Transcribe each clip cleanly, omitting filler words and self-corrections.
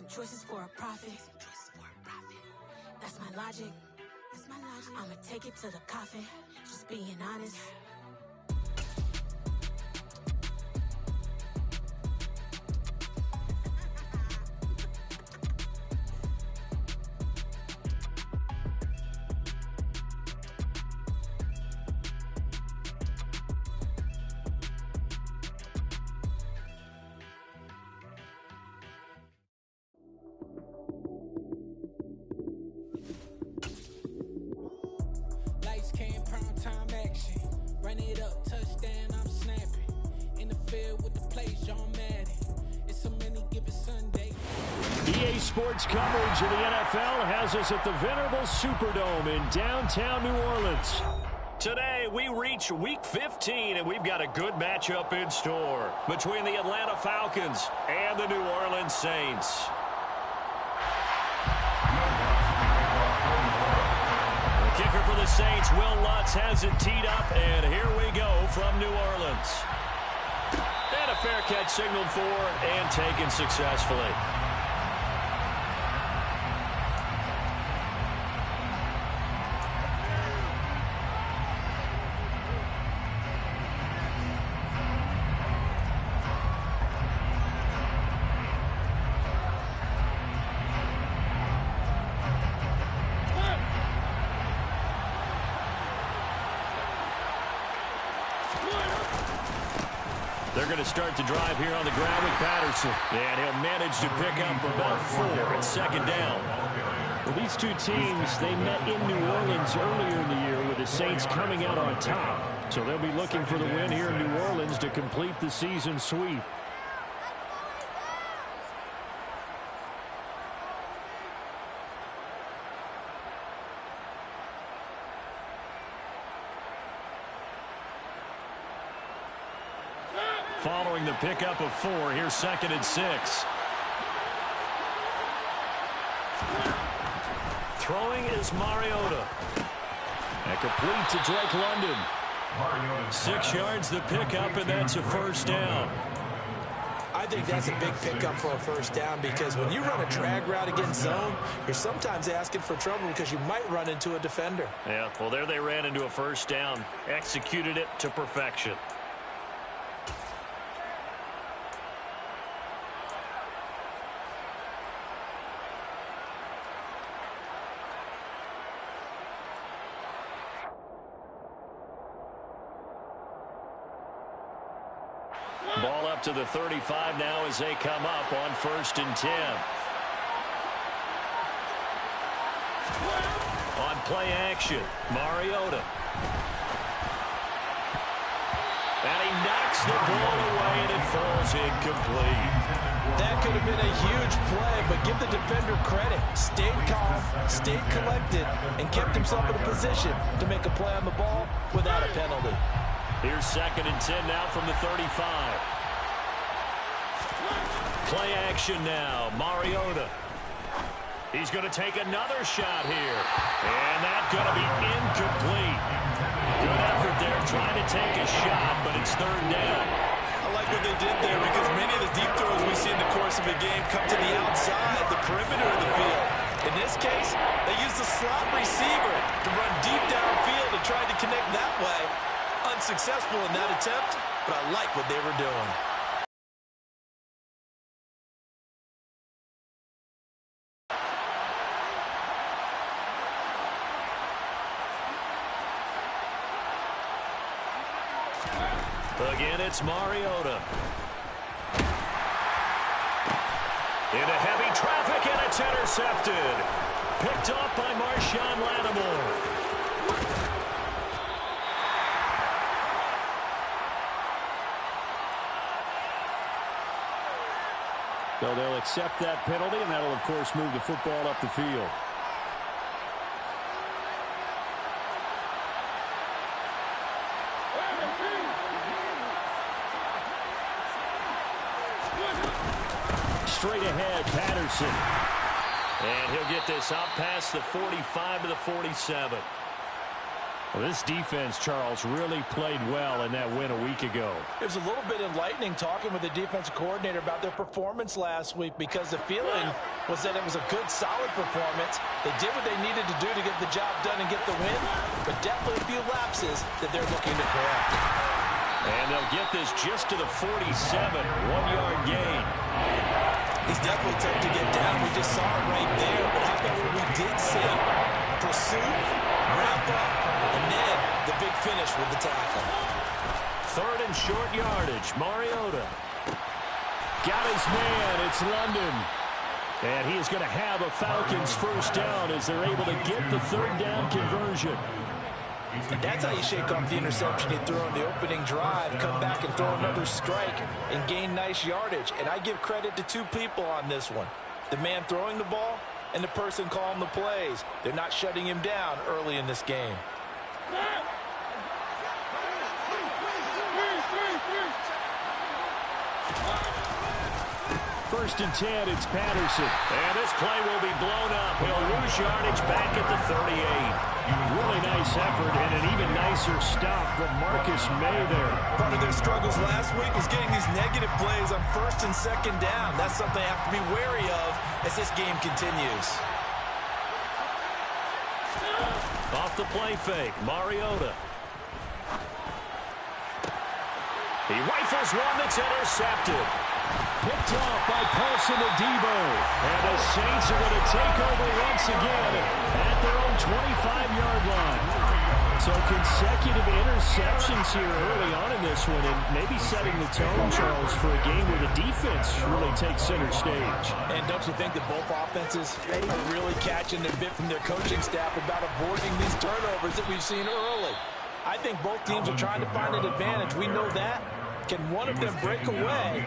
Choices for a profit. That's my logic. I'ma take it to the coffin. Just being honest. Sports coverage of the NFL has us at the venerable Superdome in downtown New Orleans. Today, we reach Week 15, and we've got a good matchup in store between the Atlanta Falcons and the New Orleans Saints. The kicker for the Saints, Will Lutz, has it teed up, and here we go from New Orleans. And a fair catch signaled for and taken successfully. They're going to start the drive here on the ground with Patterson. And he'll manage to pick up about 4 at second down. Well, these two teams, they met in New Orleans earlier in the year with the Saints coming out on top. So they'll be looking for the win here in New Orleans to complete the season sweep. Following the pickup of 4, here's 2nd and 6. Throwing is Mariota. And complete to Drake London. 6 yards the pickup, and that's a first down. I think that's a big pickup for a first down because when you run a drag route against zone, you're sometimes asking for trouble because you might run into a defender. Yeah, well, there they ran into a first down. Executed it to perfection. Ball up to the 35 now as they come up on 1st and 10. On play action, Mariota. And he knocks the ball away, and it falls incomplete. That could have been a huge play, but give the defender credit. Stayed calm, stayed collected, and kept himself in a position to make a play on the ball without a penalty. Here's 2nd and 10 now from the 35. Play action now, Mariota. He's going to take another shot here. And that's going to be incomplete. Good effort there trying to take a shot, but it's 3rd down. I like what they did there because many of the deep throws we see in the course of a game come to the outside, the perimeter of the field. In this case, they used the slot receiver to run deep downfield and tried to connect that way. Unsuccessful in that attempt, but I like what they were doing. Again, it's Mariota. Into heavy traffic, and it's intercepted. Picked up by Marshawn Lattimore. So they'll accept that penalty, and that'll, of course, move the football up the field. Straight ahead, Patterson. And he'll get this out past the 45 to the 47. Well, this defense, Charles, really played well in that win a week ago. It was a little bit enlightening talking with the defensive coordinator about their performance last week because the feeling was that it was a good, solid performance. They did what they needed to do to get the job done and get the win, but definitely a few lapses that they're looking to correct. And they'll get this just to the 47, 1-yard gain. He's definitely tough to get down. We just saw it right there. But how about what we did see? Pursue, wrap up, and then the big finish with the tackle. 3rd and short yardage. Mariota got his man. It's London. And he is going to have a Falcons first down as they're able to get the 3rd down conversion. And that's how you shake off the interception you threw on the opening drive, come back and throw another strike and gain nice yardage. And I give credit to 2 people on this one. The man throwing the ball and the person calling the plays. They're not shutting him down early in this game. First and 10, it's Patterson. And this play will be blown up. He'll lose yardage back at the 38. Really nice effort and an even nicer stop from Marcus May there. Part of their struggles last week was getting these negative plays on 1st and 2nd down. That's something they have to be wary of as this game continues. Off the play fake, Mariota. He rifles one that's intercepted. Picked off by Paulson Adebo. And the Saints are going to take over once again at their own 25-yard line. So consecutive interceptions here early on in this one, and maybe setting the tone, Charles, for a game where the defense really takes center stage. And don't you think that both offenses are really catching their bit from their coaching staff about avoiding these turnovers that we've seen early? I think both teams are trying to find an advantage. We know that. Can one of them break away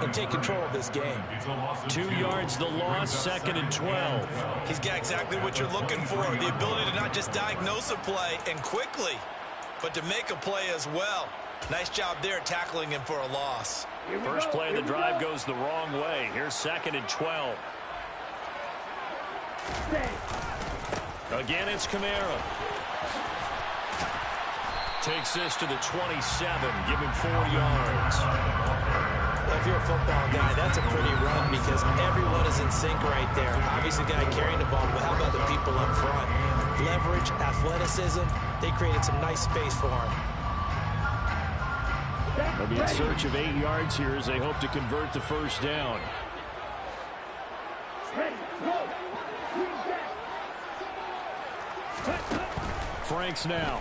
and take control of this game? 2 yards the loss, 2nd and 12. He's got exactly what you're looking for, the ability to not just diagnose a play and quickly, but to make a play as well. Nice job there tackling him for a loss. First play of the drive goes the wrong way. Here's 2nd and 12. Again, it's Kamara. Takes this to the 27, give him 4 yards. If you're a football guy, that's a pretty run because everyone is in sync right there. Obviously, the guy carrying the ball, but how about the people up front? Leverage, athleticism, they created some nice space for him. They'll be in search of 8 yards here as they hope to convert the first down. Franks now.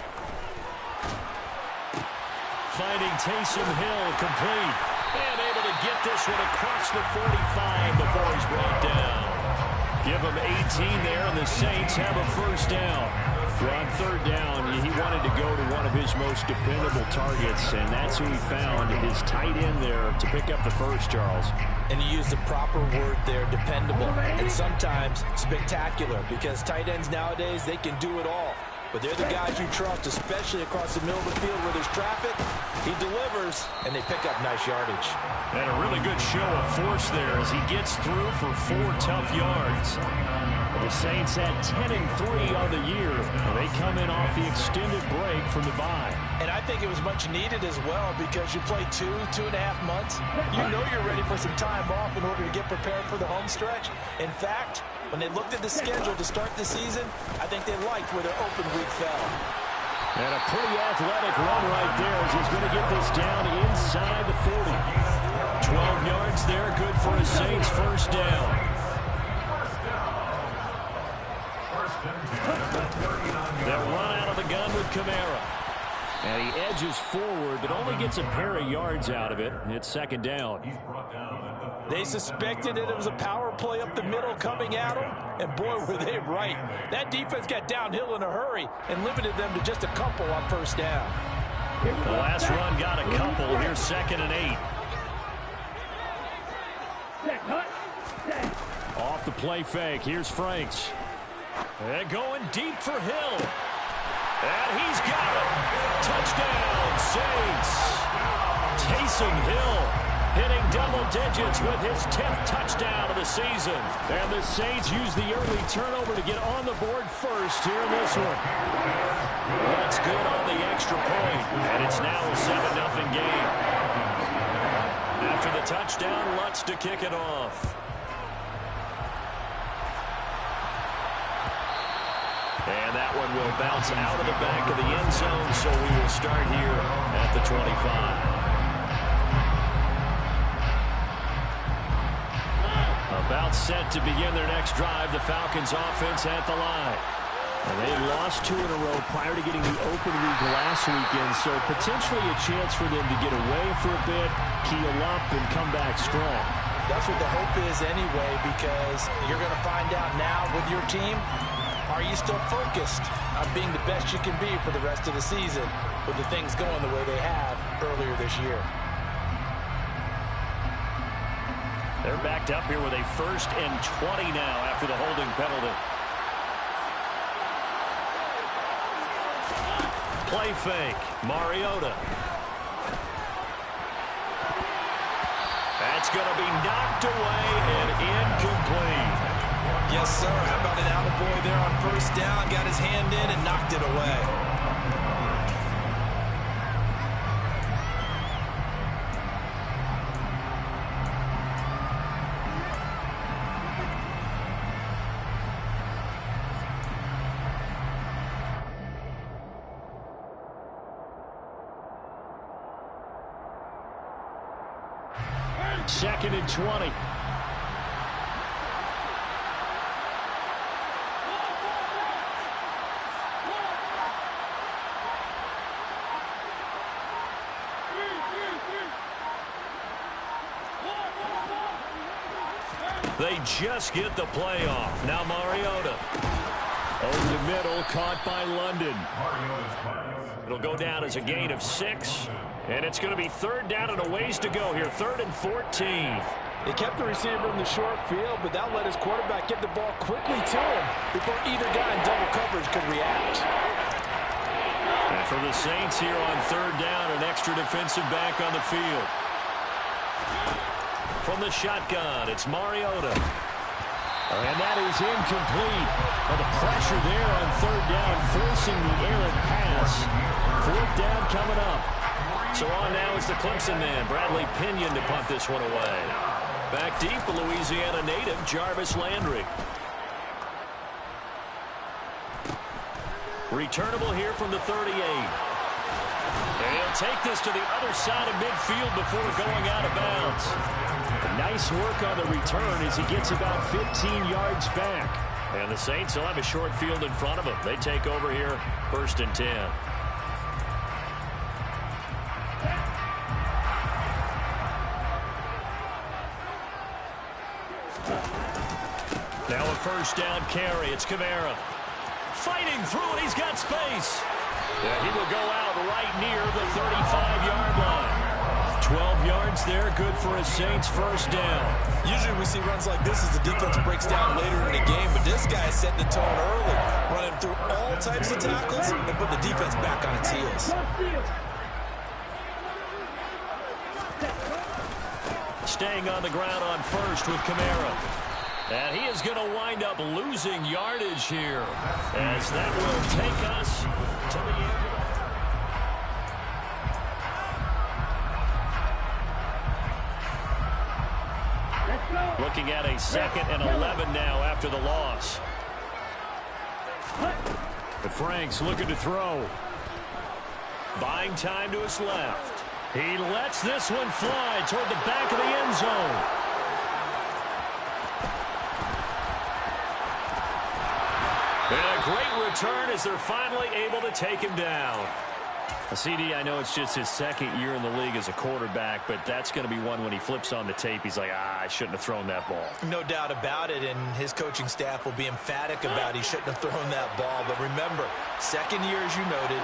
Finding Taysom Hill complete. And able to get this one across the 45 before he's brought down. Give him 18 there, and the Saints have a first down. Well, on 3rd down, he wanted to go to one of his most dependable targets, and that's who he found, his tight end there, to pick up the first, Charles. And you use the proper word there, dependable, and sometimes spectacular, because tight ends nowadays, they can do it all. But they're the guys you trust, especially across the middle of the field where there's traffic. He delivers, and they pick up nice yardage. And a really good show of force there as he gets through for 4 tough yards. The Saints had 10-3 on the year. They come in off the extended break from the bye. And I think it was much needed as well because you play 2.5 months. You know you're ready for some time off in order to get prepared for the home stretch. In fact, when they looked at the schedule to start the season, I think they liked where their open week fell. And a pretty athletic run right there as he's going to get this down inside the 40. 12 yards there, good for a Saints first down. They'll run out of the gun with Kamara. And he edges forward, but only gets a pair of yards out of it. It's 2nd down. They suspected that it was a power play up the middle coming at them, and boy, were they right. That defense got downhill in a hurry and limited them to just a couple on first down. The last run got a couple. Here's 2nd and 8. Off the play fake. Here's Franks. And going deep for Hill. And he's got it. Touchdown, Saints. Taysom Hill hitting double digits with his 10th touchdown of the season. And the Saints use the early turnover to get on the board first here in this one. That's good on the extra point, and it's now a 7-0 game. After the touchdown, Lutz to kick it off. And that one will bounce out of the back of the end zone, so we will start here at the 25. About set to begin their next drive, the Falcons offense at the line. And they lost 2 in a row prior to getting the open week last weekend, so potentially a chance for them to get away for a bit, keel up, and come back strong. That's what the hope is anyway, because you're going to find out now with your team, are you still focused on being the best you can be for the rest of the season with the things going the way they have earlier this year? They're backed up here with a 1st and 20 now after the holding penalty. Play fake. Mariota. That's going to be knocked away and incomplete. Yes, sir. How about an attaboy there on 1st down? Got his hand in and knocked it away. Second and 20. They just get the play off. Now Mariota. Over the middle, caught by London. It'll go down as a gain of 6. And it's going to be 3rd down and a ways to go here. 3rd and 14. They kept the receiver in the short field, but that let his quarterback get the ball quickly to him before either guy in double coverage could react. And for the Saints here on 3rd down, an extra defensive back on the field. From the shotgun, it's Mariota. And that is incomplete. Well, the pressure there on 3rd down, forcing the errant pass. 4th down coming up. So on now is the Clemson man, Bradley Pinion, to punt this one away. Back deep, the Louisiana native, Jarvis Landry. Returnable here from the 38. And he'll take this to the other side of midfield before going out of bounds. Nice work on the return as he gets about 15 yards back. And the Saints will have a short field in front of them. They take over here, 1st and 10. Now a 1st down carry. It's Kamara. Fighting through it. He's got space. Yeah, he will go out right near the 35-yard line. 12 yards there. Good for a Saints 1st down. Usually we see runs like this as the defense breaks down later in the game, but this guy is setting the tone early, running through all types of tackles and putting the defense back on its heels. Staying on the ground on 1st with Kamara. And he is going to wind up losing yardage here, as that will take us to the end. Looking at a 2nd and 11 now after the loss. But Frank's looking to throw. Buying time to his left. He lets this one fly toward the back of the end zone. And a great return as they're finally able to take him down. CD, I know it's just his 2nd year in the league as a quarterback, but that's going to be one when he flips on the tape, he's like, I shouldn't have thrown that ball. No doubt about it, and his coaching staff will be emphatic about he shouldn't have thrown that ball. But remember, 2nd year, as you noted,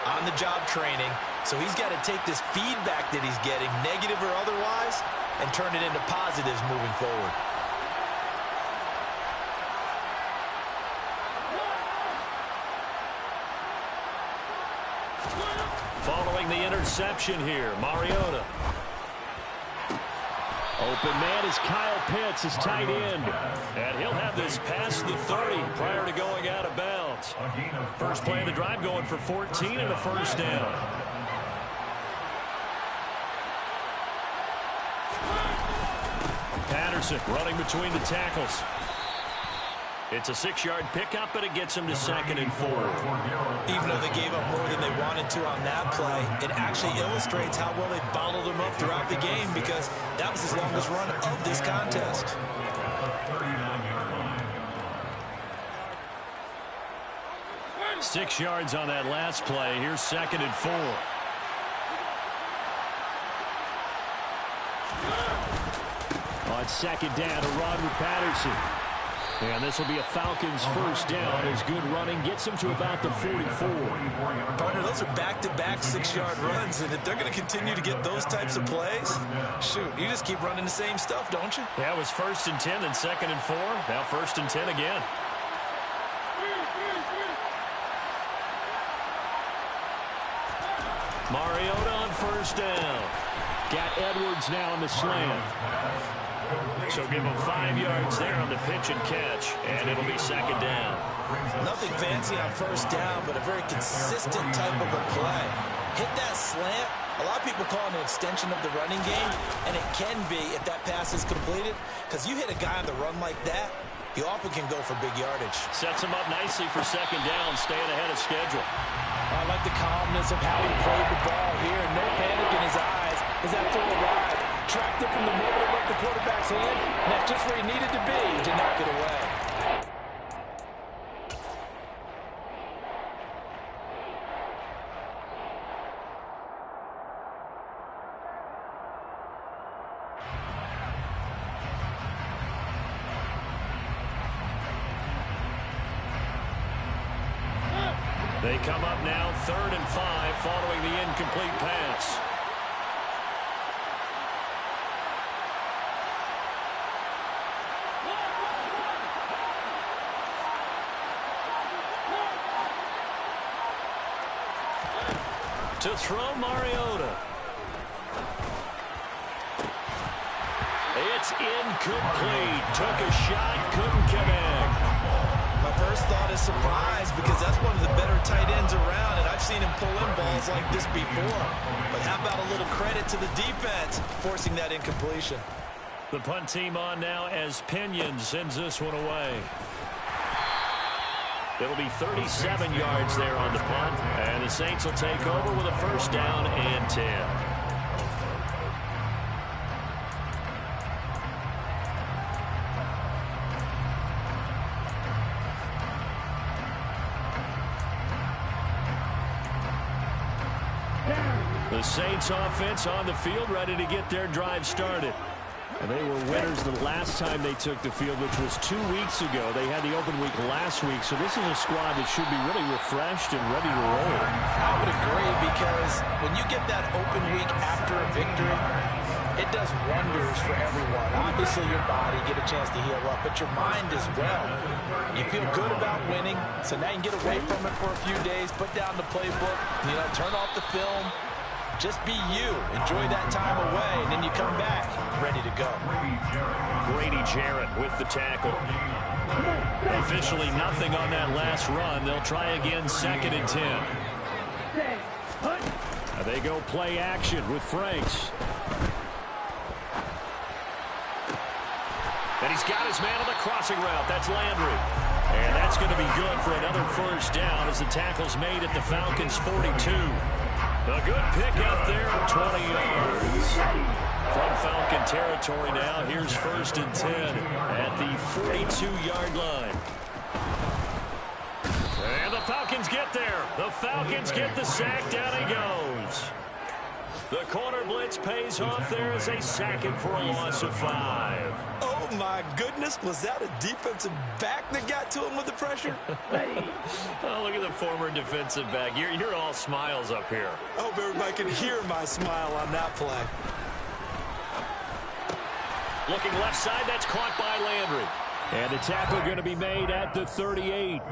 on-the-job training, so he's got to take this feedback that he's getting, negative or otherwise, and turn it into positives moving forward. Following the interception here, Mariota. Open man is Kyle Pitts, his tight end. And he'll have this past the 30 prior to going out of bounds. First play of the drive going for 14 and a first down. Patterson running between the tackles. It's a 6-yard pickup, but it gets him to 2nd and 4. Even though they gave up more than they wanted to on that play, it actually illustrates how well they bottled him up throughout the game, because that was his longest run of this contest. Six yards on that last play. Here's 2nd and 4. On 2nd down, a run with Patterson. And this will be a Falcons first down as good running gets him to about the 44. Partner, those are back-to-back 6-yard runs, and if they're going to continue to get those types of plays, shoot, you just keep running the same stuff, don't you? Yeah, it was 1st and 10, then 2nd and 4. Now 1st and 10 again. Mariota on first down. Got Edwards now in the slant. So give him 5 yards there on the pitch and catch, and it'll be 2nd down. Nothing fancy on first down, but a very consistent type of a play. Hit that slant. A lot of people call it an extension of the running game, and it can be if that pass is completed, because you hit a guy on the run like that, you often can go for big yardage. Sets him up nicely for 2nd down, staying ahead of schedule. I like the calmness of how he played the ball here. No panic in his eyes as that throw arrived. Tracked it from the moment it left the quarterback's hand, and that's just where he needed to be to knock it away. They come up now 3rd and 5 following the incomplete pass. To throw Mariota. It's incomplete. Took a shot, couldn't connect. My first thought is surprise, because that's one of the better tight ends around, and I've seen him pull in balls like this before. But how about a little credit to the defense forcing that incompletion? The punt team on now as Pinion sends this one away. It'll be 37 yards there on the punt, and the Saints will take over with a first down and 10. The Saints offense on the field, ready to get their drive started. And they were winners the last time they took the field, which was 2 weeks ago. They had the open week last week, so this is a squad that should be really refreshed and ready to roll. I would agree, because when you get that open week after a victory, it does wonders for everyone. Obviously, your body, get a chance to heal up, but your mind as well. You feel good about winning, so now you can get away from it for a few days, put down the playbook, turn off the film. Just be you. Enjoy that time away, and then you come back ready to go. Grady Jarrett with the tackle. Officially nothing on that last run. They'll try again 2nd and 10. They go play action with Franks. And he's got his man on the crossing route. That's Landry. And that's going to be good for another first down as the tackle's made at the Falcons' 42. A good pickup there, 20 yards. From Falcon territory now, here's 1st and 10 at the 42-yard line. And the Falcons get there. The Falcons get the sack. Down he goes. The corner blitz pays off there as they sack him for a loss of 5. Oh, my goodness. Was that a defensive back that got to him with the pressure? Oh, look at the former defensive back. You're all smiles up here. I hope everybody can hear my smile on that play. Looking left side, that's caught by Landry. And the tackle going to be made at the 38.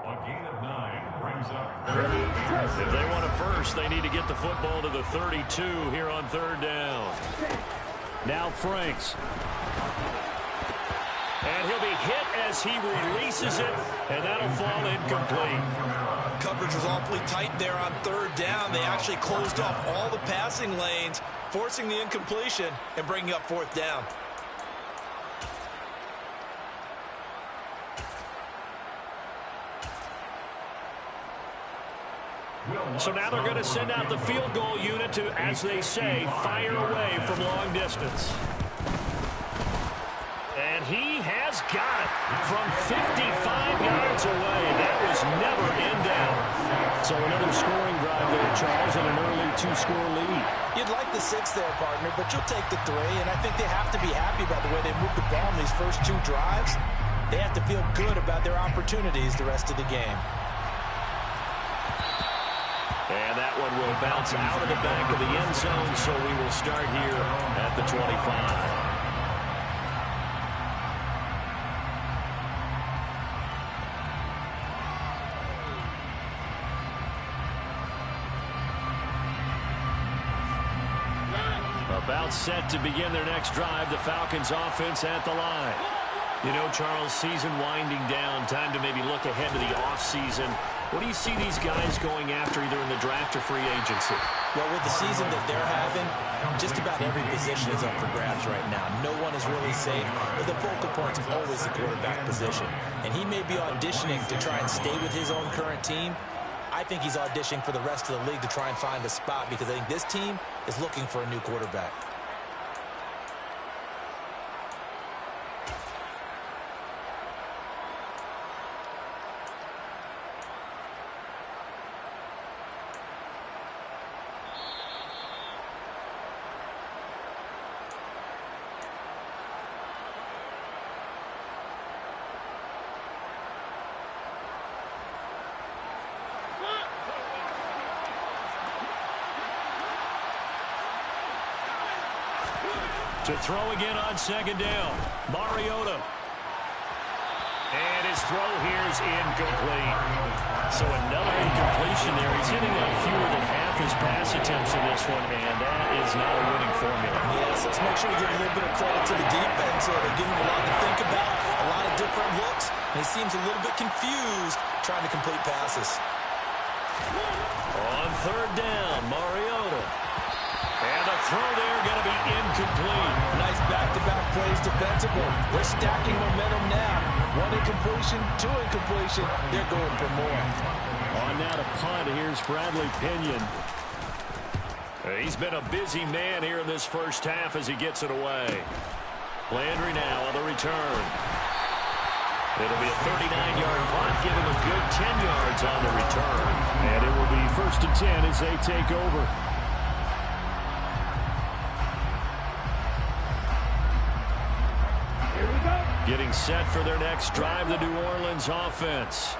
A gain of 9 brings up. If they want it first, they need to get the football to the 32 here on third down. Now Franks. And he'll be hit as he releases it, and that'll fall incomplete. Coverage was awfully tight there on third down. They actually closed off all the passing lanes, forcing the incompletion and bringing up fourth down. So now they're going to send out the field goal unit to, as they say, fire away from long distance. And he has got it from 55 yards away. That was never in doubt. So another scoring drive there, Charles, and an early 2-score lead. You'd like the 6 there, partner, but you'll take the 3. And I think they have to be happy about the way they moved the ball in these first 2 drives. They have to feel good about their opportunities the rest of the game. And that one will bounce out of the back of the end zone, so we will start here at the 25. About set to begin their next drive, the Falcons offense at the line. You know, Charles, season winding down, time to maybe look ahead to the offseason. What do you see these guys going after either in the draft or free agency? Well, with the season that they're having, just about every position is up for grabs right now. No one is really safe, but the focal point is always the quarterback position. And he may be auditioning to try and stay with his own current team. I think he's auditioning for the rest of the league to try and find a spot because I think this team is looking for a new quarterback. To throw again on second down, Mariota. And his throw here is incomplete. So another incompletion there. He's hitting on fewer than half his pass attempts in this one, and that is not a winning formula. Yes, let's make sure we give a little bit of credit to the defense. They give him a lot to think about, a lot of different looks, and he seems a little bit confused trying to complete passes. On third down, Mariota. And the throw there going to be incomplete. Nice back-to-back plays defensively. They're stacking momentum now. 1 incompletion, 2 incompletion. They're going for more. On now to punt, here's Bradley Pinion. He's been a busy man here in this first half as he gets it away. Landry now on the return. It'll be a 39-yard punt, give him a good 10 yards on the return. And it will be 1st and 10 as they take over. Getting set for their next drive, the New Orleans offense.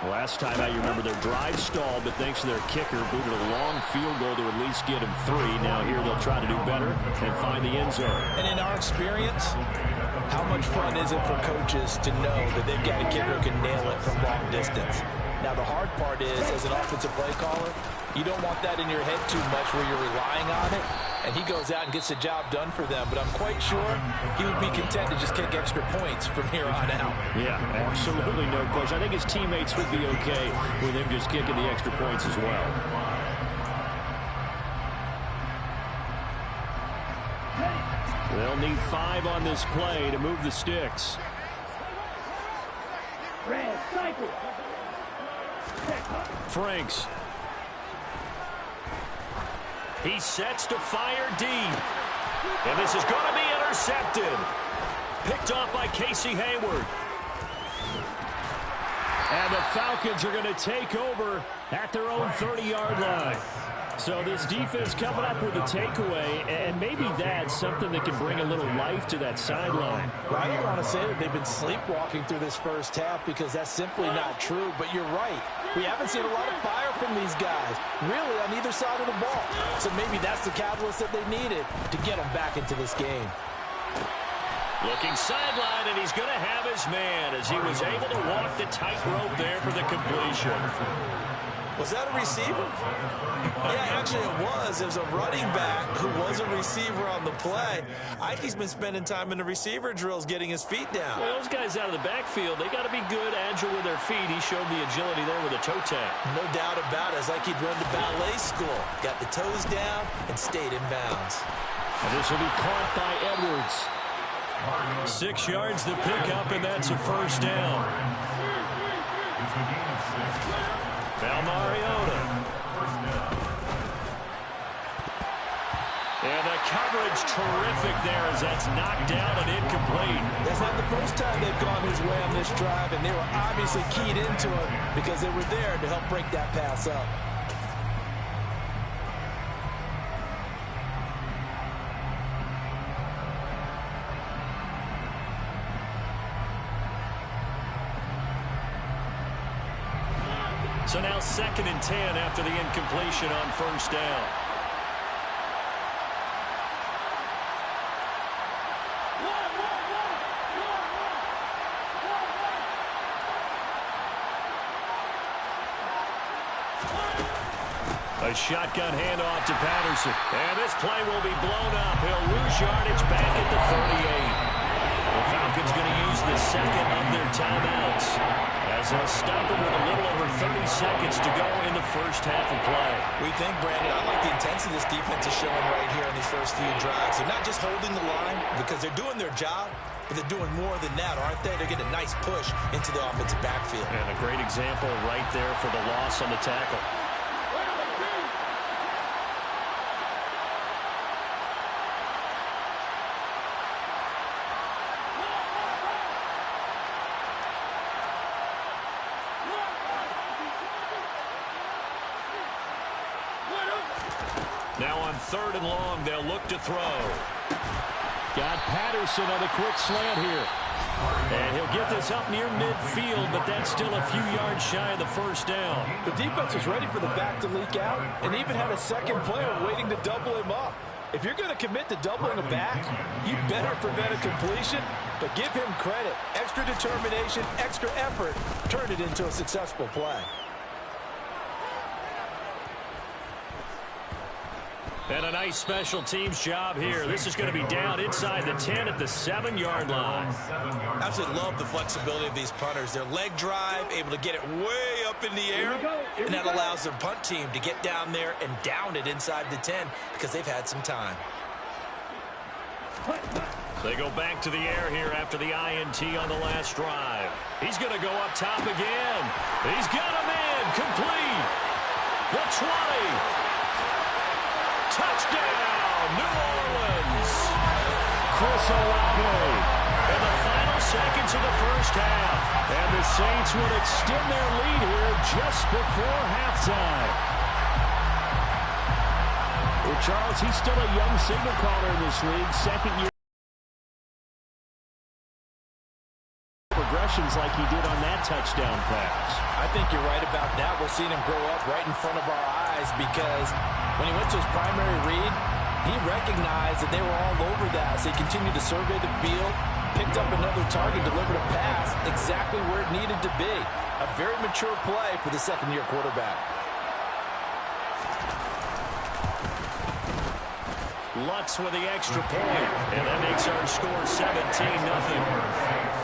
Last time out, you remember their drive stalled, but thanks to their kicker, booted a long field goal to at least get him 3. Now here they'll try to do better and find the end zone. And in our experience, how much fun is it for coaches to know that they've got a kicker who can nail it from long distance? Now, the hard part is, as an offensive play caller, you don't want that in your head too much where you're relying on it. And he goes out and gets the job done for them. But I'm quite sure he would be content to just kick extra points from here on out. Yeah, absolutely no question. I think his teammates would be okay with him just kicking the extra points as well. They'll need 5 on this play to move the sticks. Franks. He sets to fire deep. And this is going to be intercepted. Picked off by Casey Hayward. And the Falcons are going to take over at their own 30-yard line. So this defense coming up with a takeaway, and maybe that's something that can bring a little life to that sideline. Well, I don't want to say that they've been sleepwalking through this first half because that's simply not true, but you're right. We haven't seen a lot of fire from these guys, really, on either side of the ball. So maybe that's the catalyst that they needed to get them back into this game. Looking sideline, and he's going to have his man as he was able to walk the tightrope there for the completion. Was that a receiver? Yeah, actually it was. It was a running back who was a receiver on the play. Ikey's been spending time in the receiver drills getting his feet down. Well, those guys out of the backfield, they got to be good, agile with their feet. He showed the agility there with a toe tap. No doubt about it. It's like he'd run to ballet school. Got the toes down and stayed in bounds. And this will be caught by Edwards. 6 yards the pickup, and that's a first down. Now Mariota. And the coverage terrific there as that's knocked down and incomplete. That's not the first time they've gone his way on this drive, and they were obviously keyed into it because they were there to help break that pass up. So now 2nd and 10 after the incompletion on first down. A shotgun handoff to Patterson. And this play will be blown up. He'll lose yardage back at the 38. The Falcons going to use the second of their timeouts as they'll stop it with a little over 30 seconds to go in the first half of play. We think, Brandon, I like the intensity this defense is showing right here in these first few drives. They're not just holding the line because they're doing their job, but they're doing more than that, aren't they? They're getting a nice push into the offensive backfield. And a great example right there for the loss on the tackle. Now on 3rd and long, they'll look to throw. Got Patterson on a quick slant here. And he'll get this up near midfield, but that's still a few yards shy of the first down. The defense was ready for the back to leak out and even had a second player waiting to double him up. If you're going to commit to doubling a back, you better prevent a completion, but give him credit. Extra determination, extra effort, turn it into a successful play. And a nice special teams job here. This is going to be down inside the 10 at the 7-yard line. Absolutely love the flexibility of these punters. Their leg drive, able to get it way up in the air, and that allows their punt team to get down there and down it inside the 10 because they've had some time. They go back to the air here after the INT on the last drive. He's going to go up top again. He's got a man complete. The 20. Touchdown, New Orleans. Chris Olave in the final seconds of the first half. And the Saints would extend their lead here just before halftime. Well, Charles, he's still a young signal caller in this league. Second year progressions like he did on that touchdown pass. I think you're right about that. We're seeing him grow up right in front of our eyes because when he went to his primary read, he recognized that they were all over that. So he continued to survey the field, picked up another target, delivered a pass exactly where it needed to be. A very mature play for the second-year quarterback. Lutz with the extra point, and that makes our score 17-0.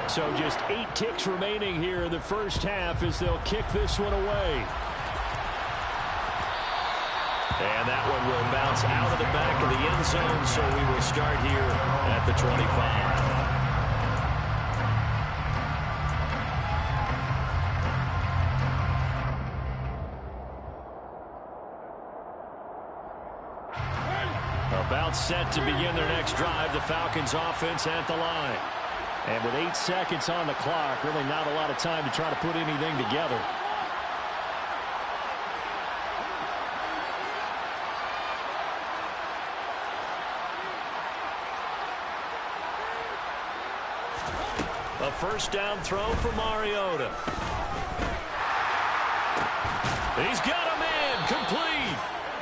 So just 8 ticks remaining here in the first half as they'll kick this one away. And that one will bounce out of the back of the end zone, so we will start here at the 25. About set to begin their next drive, the Falcons offense at the line. And with 8 seconds on the clock, really not a lot of time to try to put anything together. A first down throw for Mariota. He's got a man complete.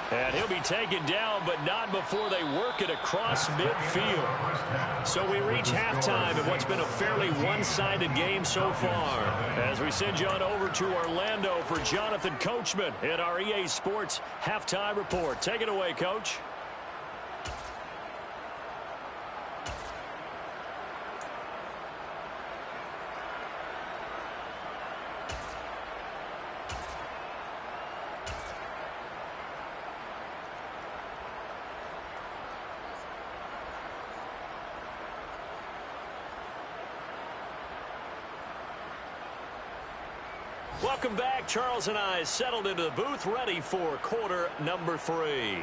And he'll be taken down, but not before they work it across midfield. So we reach halftime in what's been a fairly one-sided game so far. As we send you on over to Orlando for Jonathan Coachman in our EA Sports Halftime Report. Take it away, Coach. Welcome back. Charles and I settled into the booth, ready for quarter number 3.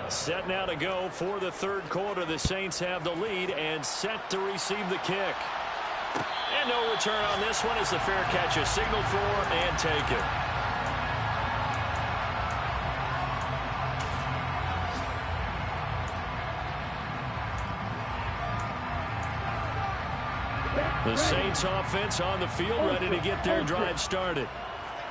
Set now to go for the third quarter. The Saints have the lead and set to receive the kick. And no return on this one as the fair catch is signaled for and taken. The Saints offense on the field ready to get their drive started.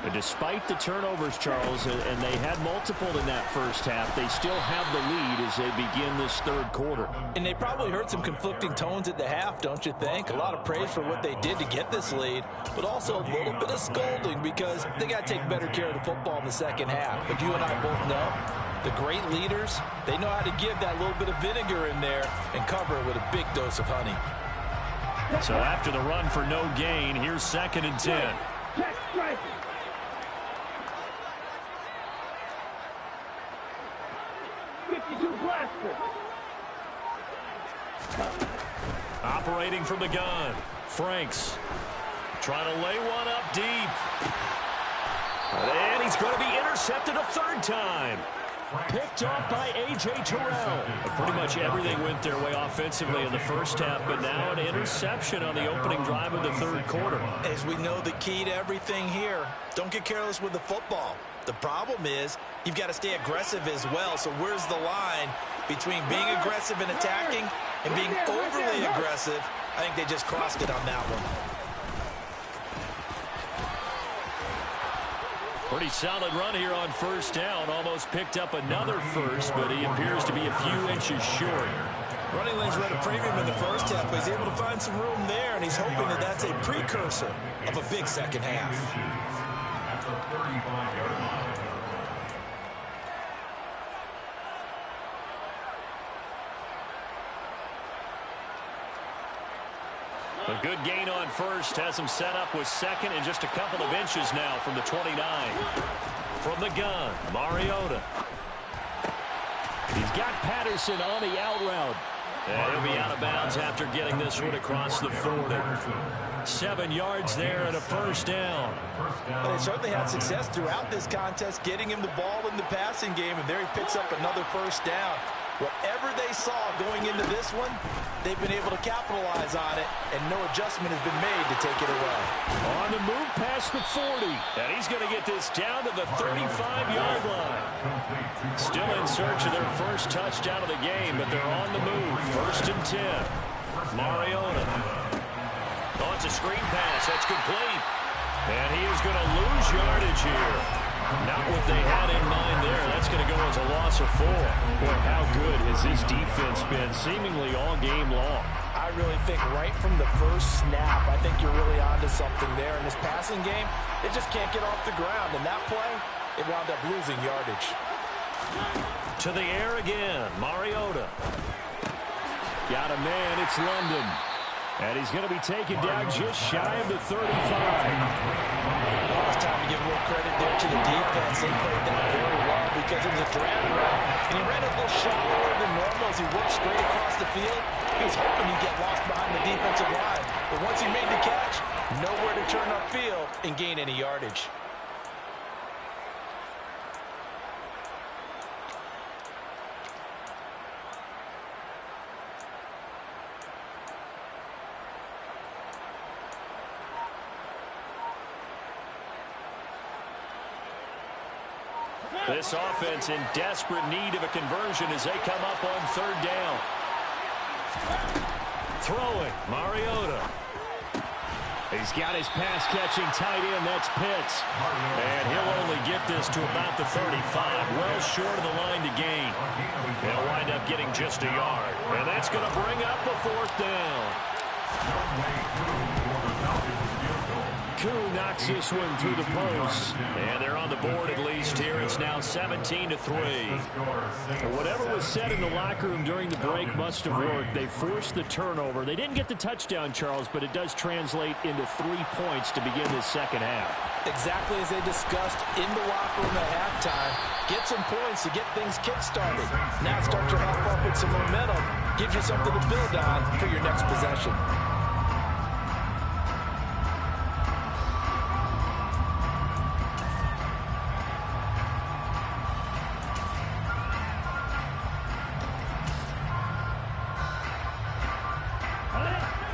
But despite the turnovers, Charles, and they had multiple in that first half, they still have the lead as they begin this third quarter. And they probably heard some conflicting tones at the half, don't you think? A lot of praise for what they did to get this lead, but also a little bit of scolding because they got to take better care of the football in the second half. But you and I both know the great leaders, they know how to give that little bit of vinegar in there and cover it with a big dose of honey. So after the run for no gain, here's 2nd and 10. Operating from the gun, Franks trying to lay one up deep. And he's going to be intercepted a third time. Picked off by A.J. Terrell. Pretty much everything went their way offensively in the first half, but now an interception on the opening drive of the third quarter. As we know, the key to everything here, don't get careless with the football. The problem is you've got to stay aggressive as well. So where's the line between being aggressive and attacking and being overly aggressive? I think they just crossed it on that one. Pretty solid run here on first down. Almost picked up another first, but he appears to be a few inches short. Running lanes were at a premium in the first half, but he's able to find some room there, and he's hoping that that's a precursor of a big second half. At the 35-yard line. A good gain on first has him set up with second and just a couple of inches now from the 29. From the gun, Mariota. He's got Patterson on the out route. And he'll be out of bounds after getting this one across the 40. 7 yards there and a first down. Well, they certainly had success throughout this contest getting him the ball in the passing game, and there he picks up another first down. Whatever they saw going into this one, they've been able to capitalize on it, and no adjustment has been made to take it away. On the move past the 40, and he's going to get this down to the 35-yard line. Still in search of their first touchdown of the game, but they're on the move. 1st and 10. Mariota. Oh, it's a screen pass. That's complete. And he is going to lose yardage here. Not what they had in mind there. That's going to go as a loss of 4. Boy, how good has this defense been seemingly all game long? I really think right from the first snap, I think you're really onto something there. In this passing game, they just can't get off the ground. And that play, it wound up losing yardage. To the air again, Mariota. Got a man, it's London. And he's going to be taken down just shy of the 35. It's time to give a little credit there to the defense. They played that very well because it was a drag route, and he ran a little shallower than normal as he worked straight across the field. He was hoping he'd get lost behind the defensive line, but once he made the catch, nowhere to turn upfield and gain any yardage. This offense in desperate need of a conversion as they come up on 3rd down. Throwing, Mariota. He's got his pass-catching tight end. That's Pitts. And he'll only get this to about the 35, well short of the line to gain. They'll wind up getting just a yard. And that's going to bring up a fourth down. Koo knocks this one through the post. And they're on the board at least here. It's now 17-3. Whatever was said in the locker room during the break must have worked. They forced the turnover. They didn't get the touchdown, Charles, but it does translate into 3 points to begin this second half. Exactly as they discussed in the locker room at halftime. Get some points to get things kick-started. Now start your half off with some momentum. Gives you something to build on for your next possession.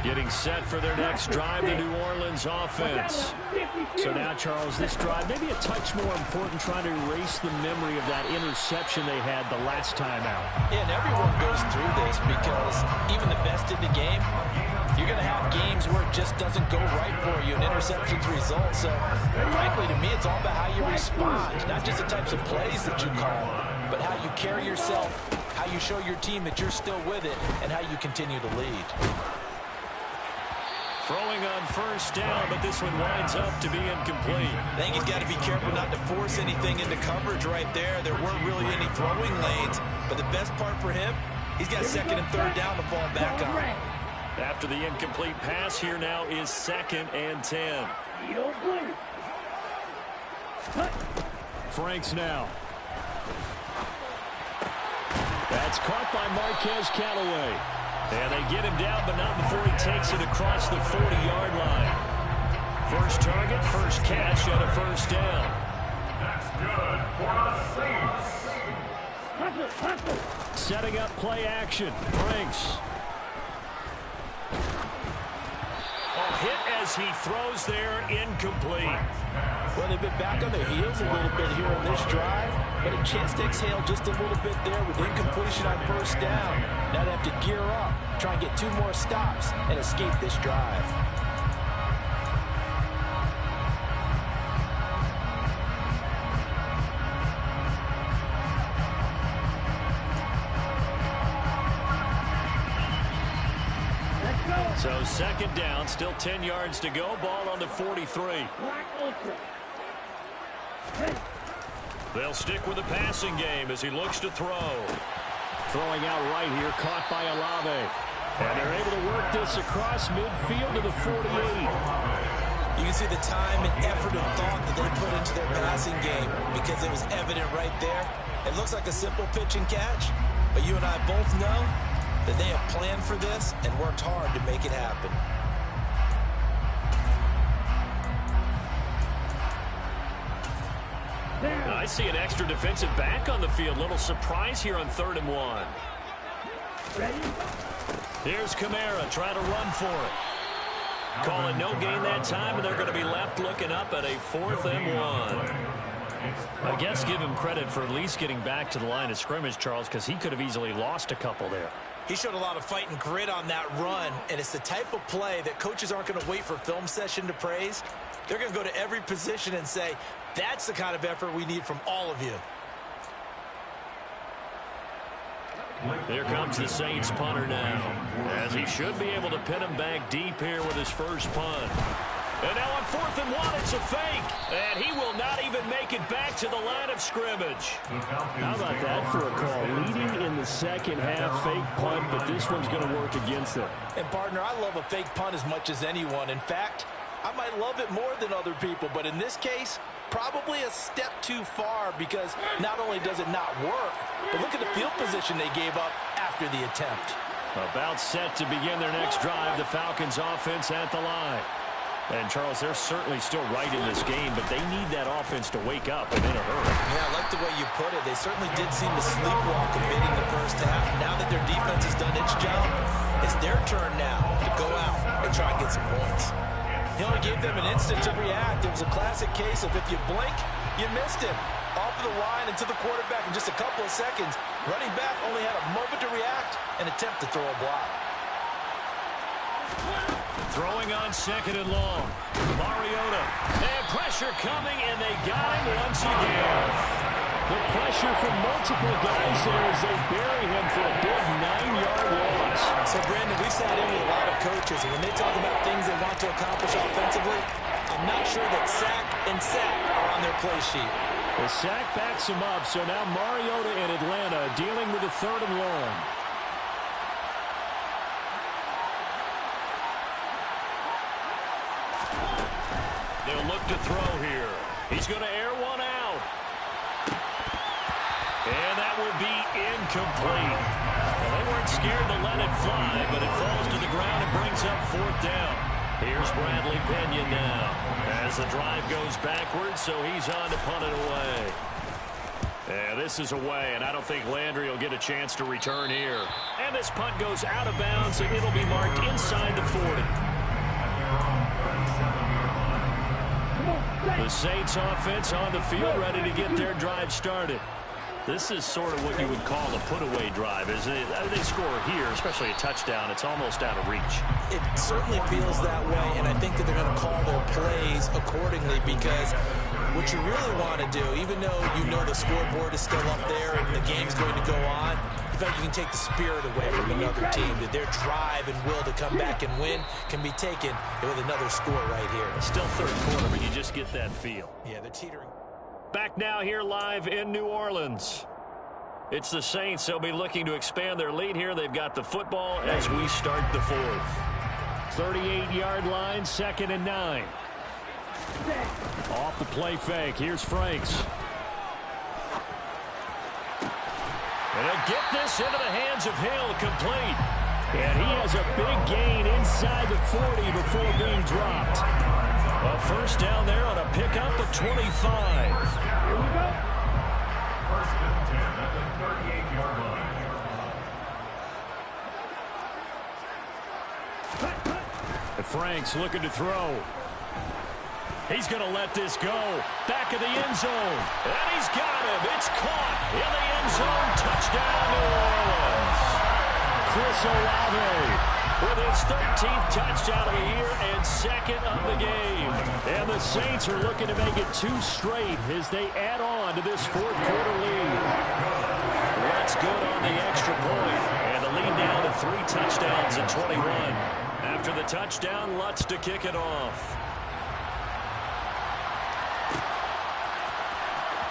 Getting set for their next drive, the New Orleans offense. So now, Charles, this drive maybe a touch more important, trying to erase the memory of that interception they had the last time out. Yeah, and everyone goes through this because even the best in the game, you're going to have games where it just doesn't go right for you, and interceptions result. So, frankly, to me, it's all about how you respond, not just the types of plays that you call, but how you carry yourself, how you show your team that you're still with it, and how you continue to lead. Throwing on first down, but this one winds up to be incomplete. I think he's got to be careful not to force anything into coverage right there. There weren't really any throwing lanes, but the best part for him, he's got second and third down to fall back on. After the incomplete pass, here now is 2nd and 10. Franks now. That's caught by Marquez Callaway. And they get him down, but not before he takes it across the 40-yard line. First target, first catch, and a first down. That's good for the Saints. Setting up play action. Franks. Hit as he throws there, incomplete. Well, they've been back on their heels a little bit here on this drive, but a chance to exhale just a little bit there with incompletion on first down. Now they have to gear up, try and get 2 more stops, and escape this drive. So 2nd down, still 10 yards to go. Ball on the 43. They'll stick with the passing game as he looks to throw. Throwing out right here, caught by Olave. And they're able to work this across midfield to the 48. You can see the time and effort and thought that they put into their passing game because it was evident right there. It looks like a simple pitch and catch, but you and I both know that they have planned for this and worked hard to make it happen. I see an extra defensive back on the field. Little surprise here on 3rd and 1. Here's Kamara trying to run for it. Calling no gain that time, and they're going to be left looking up at a 4th and 1. I guess give him credit for at least getting back to the line of scrimmage, Charles, because he could have easily lost a couple there. He showed a lot of fight and grit on that run, and it's the type of play that coaches aren't going to wait for film session to praise. They're going to go to every position and say, that's the kind of effort we need from all of you. Here comes the Saints punter now, as he should be able to pin him back deep here with his first punt. And now on 4th and 1, it's a fake. And he will not even make it back to the line of scrimmage. How about that for a call? Leading in the second half, fake punt, but this one's going to work against them. And, partner, I love a fake punt as much as anyone. In fact, I might love it more than other people, but in this case, probably a step too far because not only does it not work, but look at the field position they gave up after the attempt. About set to begin their next drive, the Falcons offense at the line. And, Charles, they're certainly still right in this game, but they need that offense to wake up and in a hurry. Yeah, I like the way you put it. They certainly did seem to sleepwalk a bit in the first half. Now that their defense has done its job, it's their turn now to go out and try and get some points. He only gave them an instant to react. It was a classic case of if you blink, you missed him. Off of the line and to the quarterback in just a couple of seconds. Running back only had a moment to react and attempt to throw a block. Throwing on second and long. Mariota. And pressure coming, and they got him once again. The pressure from multiple guys there as they bury him for a big 9-yard loss. So, Brandon, we've sat in with a lot of coaches, and when they talk about things they want to accomplish offensively, I'm not sure that sack and sack are on their play sheet. The sack backs him up, so now Mariota in Atlanta dealing with a 3rd and long. They'll look to throw here. He's going to air one out. And that will be incomplete. Well, they weren't scared to let it fly, but it falls to the ground and brings up 4th down. Here's Bradley Pinion now as the drive goes backwards, so he's on to punt it away. Yeah, this is away, and I don't think Landry will get a chance to return here. And this punt goes out of bounds, and it'll be marked inside the 40. The Saints offense on the field ready to get their drive started. This is sort of what you would call a put-away drive, isn't it? They score here, especially a touchdown. It's almost out of reach. It certainly feels that way, and I think that they're going to call their plays accordingly because what you really want to do, even though you know the scoreboard is still up there and the game's going to go on, you feel like you can take the spirit away from another team, that their drive and will to come back and win can be taken with another score right here. It's still 3rd quarter, but you just get that feel. Yeah, they're teetering. Back now here live in New Orleans. It's the Saints. They'll be looking to expand their lead here. They've got the football as we start the 4th. 38-yard line, 2nd and 9. Off the play fake. Here's Franks. And he'll get this into the hands of Hill, complete. And he has a big gain inside the 40 before being dropped. A 1st down there on a pickup of 25. Here we go. 1st and 10 at the 38-yard line. And Franks looking to throw. He's going to let this go. Back of the end zone. And he's got him. It's caught in the end zone. Touchdown, New Orleans. Chris Olave with his 13th touchdown of the year and 2nd of the game. And the Saints are looking to make it 2 straight as they add on to this 4th quarter lead. That's good on the extra point. And the lead down to 3 touchdowns in 21. After the touchdown, Lutz to kick it off.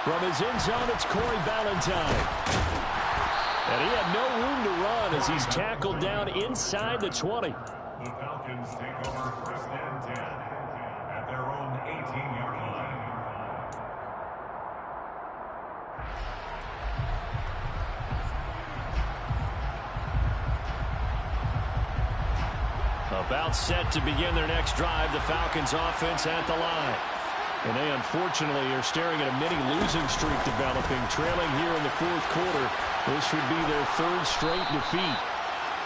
From his end zone, it's Corey Ballantyne. And he had no room to run as he's tackled down inside the 20. The Falcons take over 1st and 10 at their own 18-yard line. About set to begin their next drive, the Falcons offense at the line. And they unfortunately are staring at a mini losing streak developing, trailing here in the 4th quarter. This would be their 3rd straight defeat.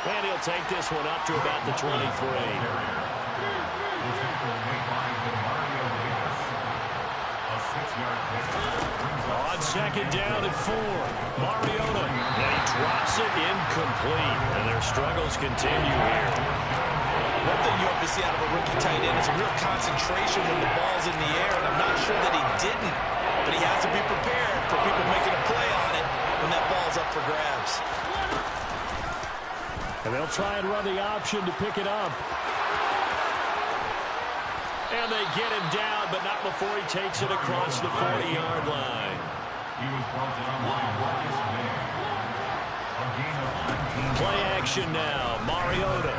And he'll take this one up to about the 23. On 2nd down and 4. Mariota. And he drops it incomplete. And their struggles continue here. One thing you hope to see out of a rookie tight end is a real concentration when the ball's in the air, and I'm not sure that he didn't, but he has to be prepared for people making a play on it when that ball's up for grabs. And they'll try and run the option to pick it up. And they get him down, but not before he takes it across the 40-yard line. He was brought down by Marcus Mayer. A gain of 19. Play action now. Mariota.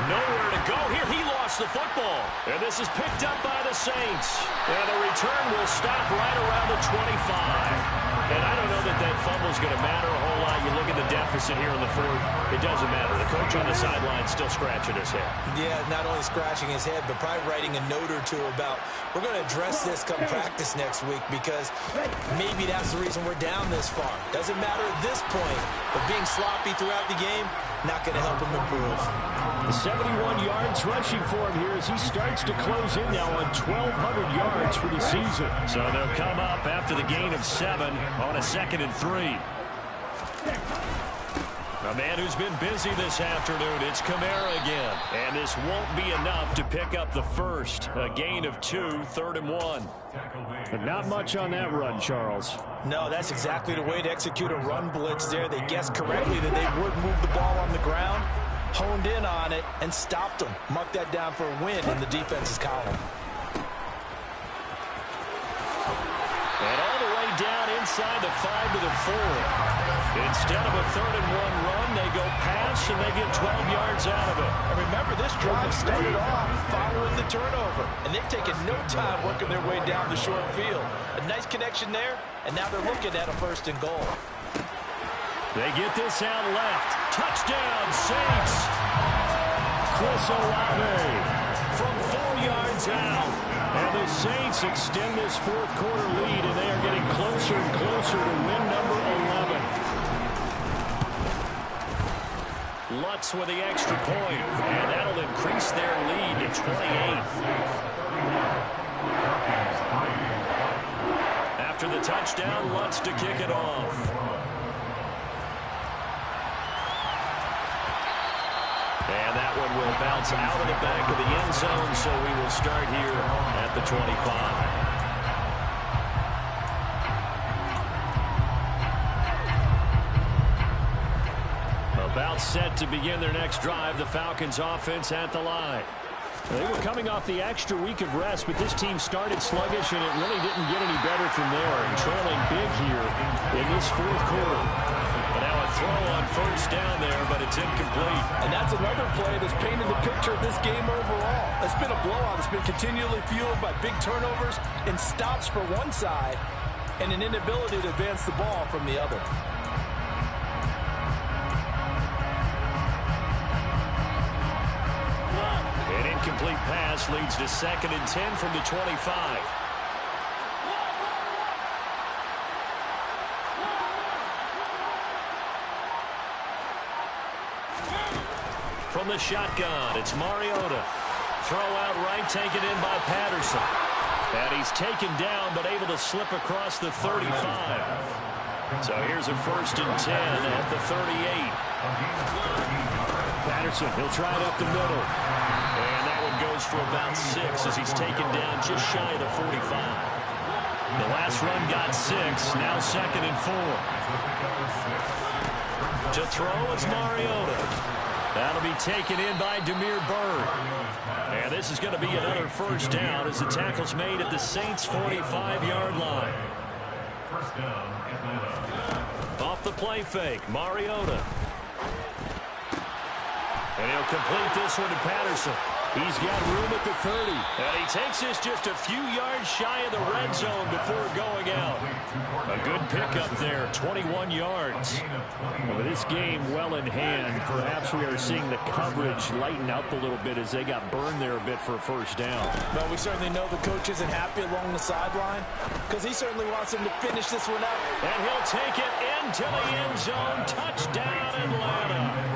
Nowhere to go here. He lost the football. And this is picked up by the Saints. And the return will stop right around the 25. And I don't know that that fumble is going to matter a whole lot. You look at the deficit here in the 4th. It doesn't matter. The coach on the sideline still scratching his head. Yeah, not only scratching his head, but probably writing a note or two about, we're going to address this come practice next week because maybe that's the reason we're down this far. Doesn't matter at this point, but being sloppy throughout the game, not going to help him improve. 71 yards rushing for him here as he starts to close in now on 1,200 yards for the season. So they'll come up after the gain of 7 on a 2nd and 3. Now A man who's been busy this afternoon, it's Kamara again. And this won't be enough to pick up the first. A gain of 2, 3rd and 1. But not much on that run, Charles. No, that's exactly the way to execute a run blitz there. They guessed correctly that they would move the ball on the ground, honed in on it, and stopped them. Mark that down for a win in the defense's column. And all the way down inside the 5 to the 4. Instead of a 3rd and 1 run, they go pass, and they get 12 yards out of it. And remember, this drive started off following the turnover, and they've taken no time working their way down the short field. A nice connection there, and now they're looking at a 1st and goal. They get this out left. Touchdown, Saints. Chris Olave from 4 yards out. And the Saints extend this 4th quarter lead, and they are getting closer and closer to win number 11. Lutz with the extra point, and that'll increase their lead to 28. After the touchdown, Lutz to kick it off. And that one will bounce out of the back of the end zone, so we will start here at the 25. About set to begin their next drive, the Falcons offense at the line. They were coming off the extra week of rest, but this team started sluggish, and it really didn't get any better from there, and trailing big here in this 4th quarter. But now a throw on 1st down there, but it's incomplete. And that's another play that's painted the picture of this game overall. It's been a blowout. It's been continually fueled by big turnovers and stops for one side and an inability to advance the ball from the other. An incomplete pass leads to 2nd and 10 from the 25. From the shotgun, it's Mariota. Throw out right, taken in by Patterson. And he's taken down, but able to slip across the 35. So here's a 1st and 10 at the 38. Patterson, he'll try it up the middle. And that one goes for about 6 as he's taken down just shy of the 45. The last run got 6, now 2nd and 4. To throw is Mariota. That'll be taken in by Demir Bird. And this is going to be another 1st down as the tackle's made at the Saints' 45-yard line. Off the play fake, Mariota. And he'll complete this one to Patterson. He's got room at the 30. And he takes this just a few yards shy of the red zone before going out. A good pickup there, 21 yards. With this game well in hand, perhaps we are seeing the coverage lighten up a little bit as they got burned there a bit for a 1st down. Well, we certainly know the coach isn't happy along the sideline because he certainly wants him to finish this one out. And he'll take it into the end zone. Touchdown, Atlanta.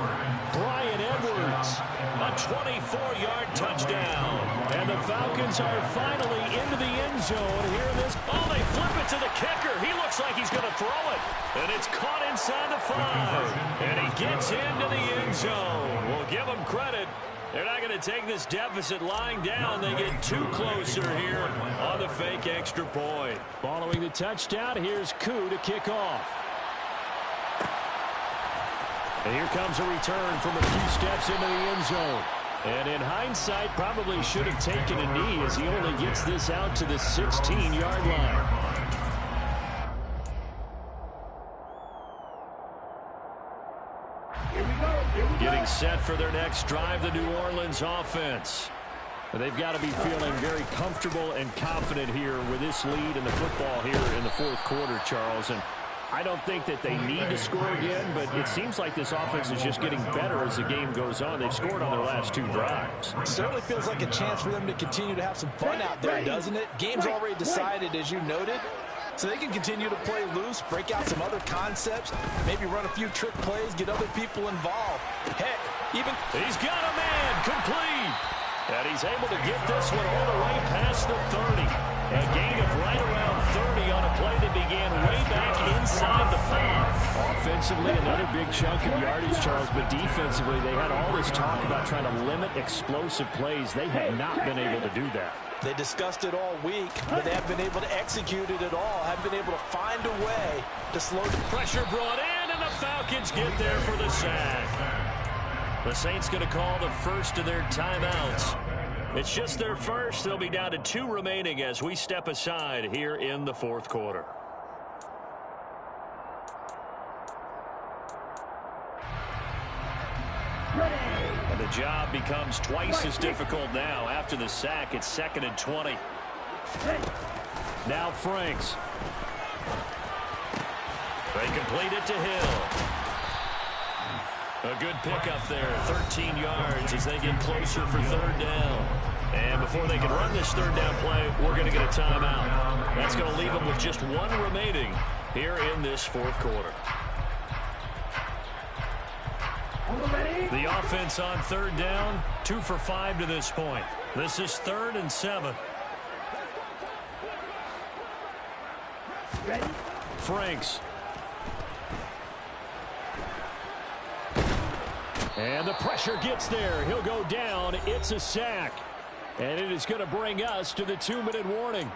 Bryan Edwards, a 24-yard touchdown. And the Falcons are finally into the end zone here in this. Oh, they flip it to the kicker. He looks like he's going to throw it. And it's caught inside the 5. And he gets into the end zone. We'll give him credit. They're not going to take this deficit lying down. They get 2 closer here on the fake extra point. Following the touchdown, here's Koo to kick off. And here comes a return from a few steps into the end zone. And in hindsight, probably should have taken a knee as he only gets this out to the 16-yard line. Getting set for their next drive, the New Orleans offense. They've got to be feeling very comfortable and confident here with this lead in the football here in the 4th quarter, Charles. And I don't think that they need to score again, but it seems like this offense is just getting better as the game goes on. They've scored on their last 2 drives. It certainly feels like a chance for them to continue to have some fun out there, doesn't it? Game's already decided, as you noted, so they can continue to play loose, break out some other concepts, maybe run a few trick plays, get other people involved. Heck, even... He's got a man, complete. And he's able to get this one all the way past the 30. A gain of right around 30 on a play that began way back inside the 5. Offensively, another big chunk of yardage, Charles, but defensively, they had all this talk about trying to limit explosive plays. They have not been able to do that. They discussed it all week, but they haven't been able to execute it at all. Haven't been able to find a way to slow the pressure brought in, and the Falcons get there for the sack. The Saints going to call the first of their timeouts. It's just their first. They'll be down to 2 remaining as we step aside here in the fourth quarter. And the job becomes twice as difficult now. After the sack, it's 2nd and 20. Now Franks. They complete it to Hill. A good pickup there, 13 yards as they get closer for 3rd down. And before they can run this 3rd down play, we're going to get a timeout. That's going to leave them with just 1 remaining here in this 4th quarter. The offense on 3rd down, 2 for 5 to this point. This is 3rd and 7. Ready? Franks. And the pressure gets there. He'll go down. It's a sack. And it is going to bring us to the 2-minute warning.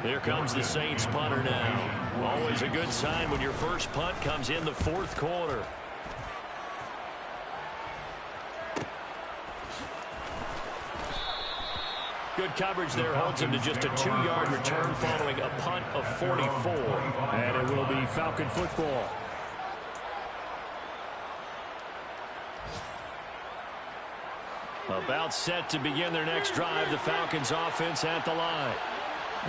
Here comes the Saints punter now. Always a good sign when your first punt comes in the 4th quarter. Good coverage there holds him to just a 2-yard return following a punt of 44. And it will be Falcon football. About set to begin their next drive, the Falcons offense at the line.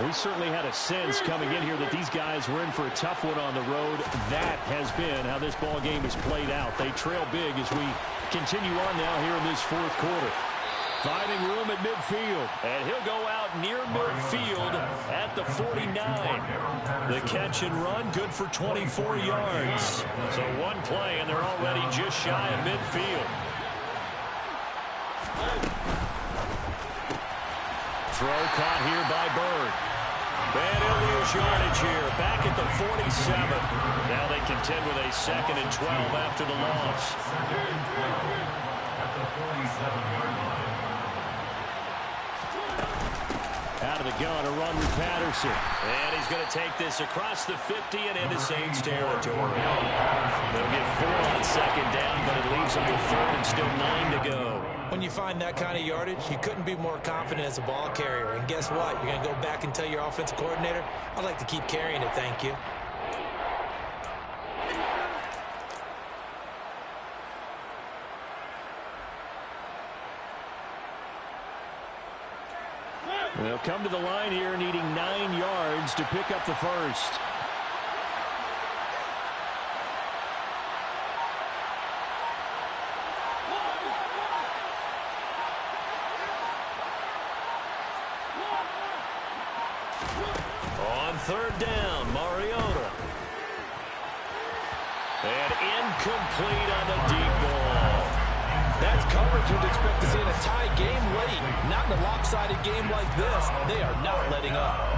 We certainly had a sense coming in here that these guys were in for a tough one on the road. That has been how this ball game has played out. They trail big as we continue on now here in this 4th quarter. Finding room at midfield. And he'll go out near midfield at the 49. The catch and run good for 24 yards. So 1 play and they're already just shy of midfield. Throw caught here by Bird. And he'll lose yardage here. Back at the 47. Now they contend with a 2nd and 12 after the loss. At the 47-yard line. Out of the gun, a run with Patterson. And he's going to take this across the 50 and into Saints territory. They'll get 4 on 2nd down, but it leaves them with 3rd and still 9 to go. When you find that kind of yardage, you couldn't be more confident as a ball carrier. And guess what? You're going to go back and tell your offensive coordinator, I'd like to keep carrying it, thank you. They'll come to the line here needing 9 yards to pick up the first. On 3rd down, Mariota. And incomplete on the deep ball. That's coverage you'd expect to see in a tie game late. Not in a lopsided game like this. They are not letting up.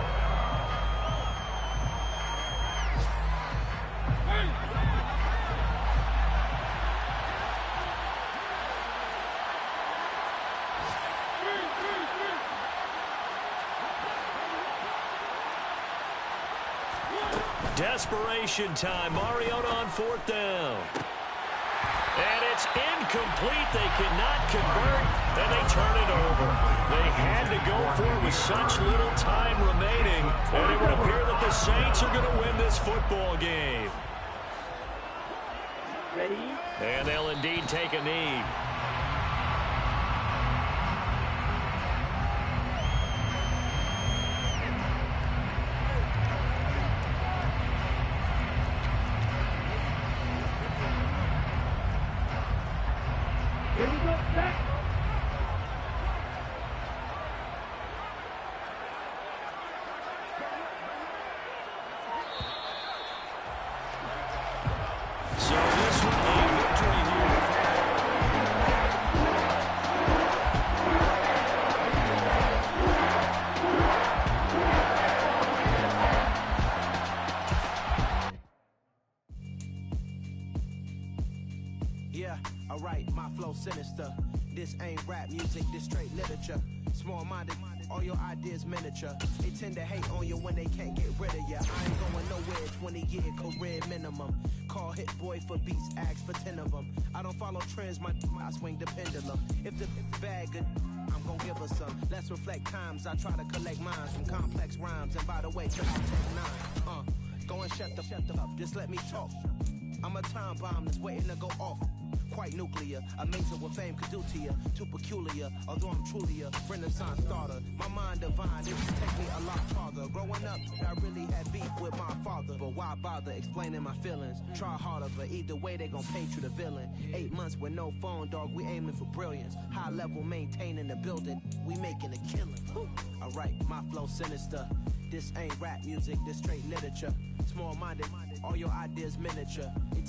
Desperation time. Mariota on 4th down. And it's incomplete. They cannot convert, and they turn it over. They had to go for it with such little time remaining, and it would appear that the Saints are going to win this football game. Ready? And they'll indeed take a knee. Here we go, back. sinister. This ain't rap music, this straight literature. Small-minded, all your ideas miniature. They tend to hate on you when they can't get rid of you. I ain't going nowhere, 20-year career minimum. Call Hit Boy for beats, ask for 10 of them. I don't follow trends, I swing the pendulum. If the bag good, I'm gon' give her some. Let's reflect times, I try to collect minds from complex rhymes. And by the way, I'll take 9. Go and shut the up, just let me talk. I'm a time bomb that's waiting to go off. Quite nuclear, amazing what fame could do to you. Too peculiar, although I'm truly a renaissance starter. My mind divine, it would take me a lot farther. Growing up, I really had beef with my father. But why bother explaining my feelings? Try harder, but either way they gon' paint you the villain. 8 months with no phone, dog, we aiming for brilliance. High level maintaining the building, we making a killing. Alright, my flow sinister. This ain't rap music, this straight literature. Small-minded, all your ideas miniature. They